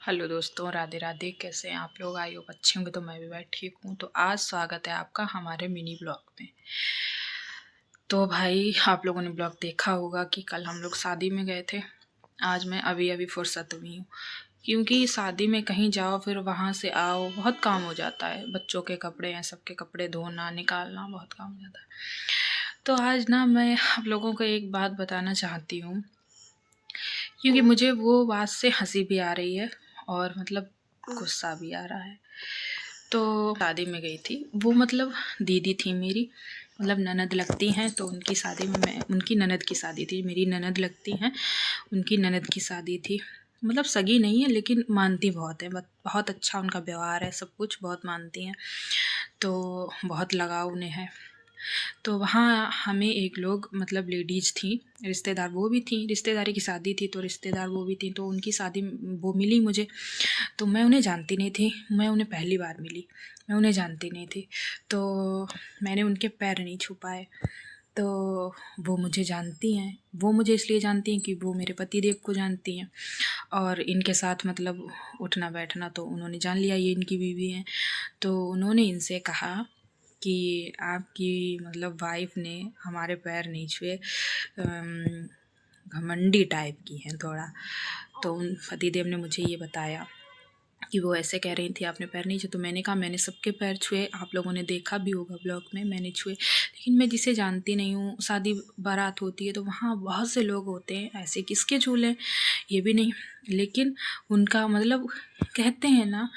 Hello दोस्तों, राधे राधे। कैसे हैं आप लोग? आई होप अच्छे होंगे। तो मैं भी भाई ठीक हूँ। तो आज स्वागत है आपका हमारे मिनी ब्लॉग में। तो भाई आप लोगों ने ब्लॉग देखा होगा कि कल हम लोग शादी में गए थे। आज मैं अभी अभी फुर्सत हुई हूँ, क्योंकि शादी में कहीं जाओ फिर वहाँ से आओ बहुत काम हो जाता है। बच्चों के कपड़े हैं, सबके कपड़े धोना निकालना बहुत काम हो जाता है। तो आज ना मैं आप लोगों को एक बात बताना चाहती हूँ, क्योंकि मुझे वो बात से हंसी भी आ रही है और मतलब गुस्सा भी आ रहा है। तो शादी में गई थी, वो मतलब दीदी थी मेरी, मतलब ननद लगती हैं। तो उनकी शादी में मैं, उनकी ननद की शादी थी, मेरी ननद लगती हैं, उनकी ननद की शादी थी। मतलब सगी नहीं है लेकिन मानती बहुत है, बहुत अच्छा उनका व्यवहार है, सब कुछ बहुत मानती हैं। तो बहुत लगाव उन्हें है। तो वहाँ हमें एक लोग मतलब लेडीज़ थी, रिश्तेदार वो भी थी, रिश्तेदारी की शादी थी तो रिश्तेदार वो भी थी। तो उनकी शादी वो मिली मुझे। तो मैं उन्हें जानती नहीं थी, मैं उन्हें पहली बार मिली, मैं उन्हें जानती नहीं थी। तो मैंने उनके पैर नहीं छू पाए। तो वो मुझे जानती हैं, वो मुझे इसलिए जानती हैं कि वो मेरे पतिदेव को जानती हैं, और इनके साथ मतलब उठना बैठना तो उन्होंने जान लिया ये इनकी बीवी हैं। तो उन्होंने इनसे कहा कि आपकी मतलब वाइफ ने हमारे पैर नहीं छुए, घमंडी टाइप की हैं थोड़ा। तो उन पतिदेव ने मुझे ये बताया कि वो ऐसे कह रही थी आपने पैर नहीं छुए। तो मैंने कहा मैंने सबके पैर छुए, आप लोगों ने देखा भी होगा ब्लॉग में, मैंने छुए। लेकिन मैं जिसे जानती नहीं हूँ, शादी बारात होती है तो वहाँ बहुत से लोग होते हैं, ऐसे किसके छू लें, ये भी नहीं। लेकिन उनका मतलब कहते हैं ना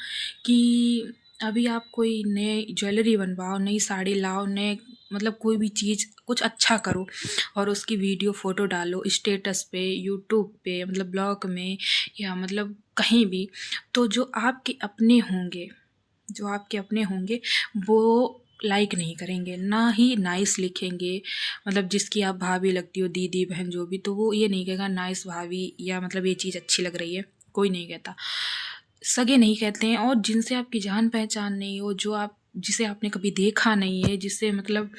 कि अभी आप कोई नए ज्वेलरी बनवाओ, नई साड़ी लाओ, नए मतलब कोई भी चीज़ कुछ अच्छा करो और उसकी वीडियो फ़ोटो डालो स्टेटस पे, यूट्यूब पे, मतलब ब्लॉग में या मतलब कहीं भी। तो जो आपके अपने होंगे, जो आपके अपने होंगे वो लाइक नहीं करेंगे, ना ही नाइस लिखेंगे। मतलब जिसकी आप भाभी लगती हो, दीदी बहन जो भी, तो वो ये नहीं कहेगा नाइस भाभी या मतलब ये चीज़ अच्छी लग रही है, कोई नहीं कहता। सगे नहीं कहते हैं। और जिनसे आपकी जान पहचान नहीं हो, जो आप जिसे आपने कभी देखा नहीं है, जिसे मतलब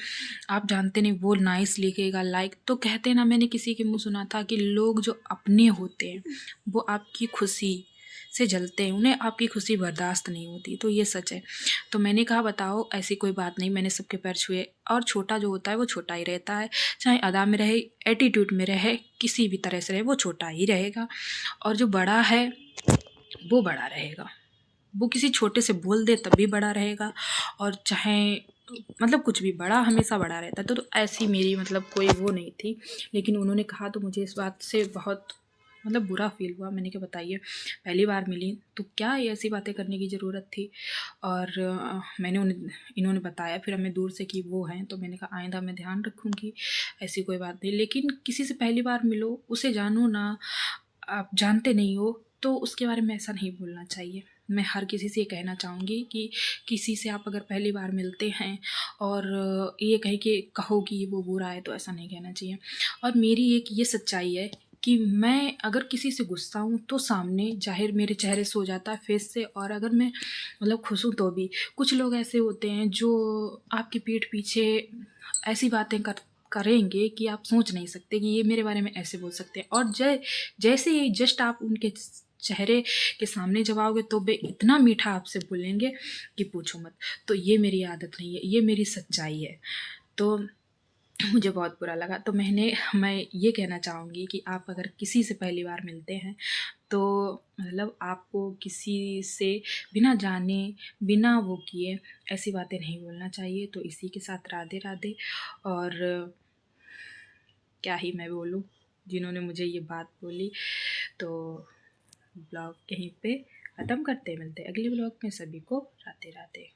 आप जानते नहीं, वो नाइस लिखेगा लाइक। तो कहते हैं ना, मैंने किसी के मुँह सुना था कि लोग जो अपने होते हैं वो आपकी खुशी से जलते हैं, उन्हें आपकी खुशी बर्दाश्त नहीं होती। तो ये सच है। तो मैंने कहा बताओ ऐसी कोई बात नहीं, मैंने सबके पैर छुए। और छोटा जो होता है वो छोटा ही रहता है, चाहे अदा में रहे, एटीट्यूड में रहे, किसी भी तरह से रहे, वो छोटा ही रहेगा। और जो बड़ा है वो बड़ा रहेगा, वो किसी छोटे से बोल दे तब भी बड़ा रहेगा। और चाहे मतलब कुछ भी, बड़ा हमेशा बड़ा रहता है। तो ऐसी मेरी मतलब कोई वो नहीं थी। लेकिन उन्होंने कहा तो मुझे इस बात से बहुत मतलब बुरा फील हुआ। मैंने कहा बताइए, पहली बार मिली तो क्या ये ऐसी बातें करने की ज़रूरत थी। और मैंने उन्हें, इन्होंने बताया फिर हमें दूर से कि वो हैं। तो मैंने कहा आइंदा मैं ध्यान रखूँगी, ऐसी कोई बात नहीं। लेकिन किसी से पहली बार मिलो, उसे जानो ना, आप जानते नहीं हो, तो उसके बारे में ऐसा नहीं बोलना चाहिए। मैं हर किसी से ये कहना चाहूँगी कि किसी से आप अगर पहली बार मिलते हैं और ये कहे कि कहो कि वो बुरा है, तो ऐसा नहीं कहना चाहिए। और मेरी एक ये सच्चाई है कि मैं अगर किसी से गुस्सा हूँ तो सामने ज़ाहिर मेरे चेहरे से हो जाता है, फेस से। और अगर मैं मतलब खुश हूँ तो भी। कुछ लोग ऐसे होते हैं जो आपकी पीठ पीछे ऐसी बातें करेंगे कि आप सोच नहीं सकते कि ये मेरे बारे में ऐसे बोल सकते हैं। और जैसे ही जस्ट आप उनके चेहरे के सामने जब आओगे तो वे इतना मीठा आपसे बोलेंगे कि पूछो मत। तो ये मेरी आदत नहीं है, ये मेरी सच्चाई है। तो मुझे बहुत बुरा लगा। तो मैं ये कहना चाहूँगी कि आप अगर किसी से पहली बार मिलते हैं तो मतलब आपको किसी से बिना जाने, बिना वो किए ऐसी बातें नहीं बोलना चाहिए। तो इसी के साथ राधे राधे। और क्या ही मैं बोलूँ, जिन्होंने मुझे ये बात बोली। तो ब्लॉग यहीं पे ख़त्म करते, मिलते अगले ब्लॉग में। सभी को राधे राधे।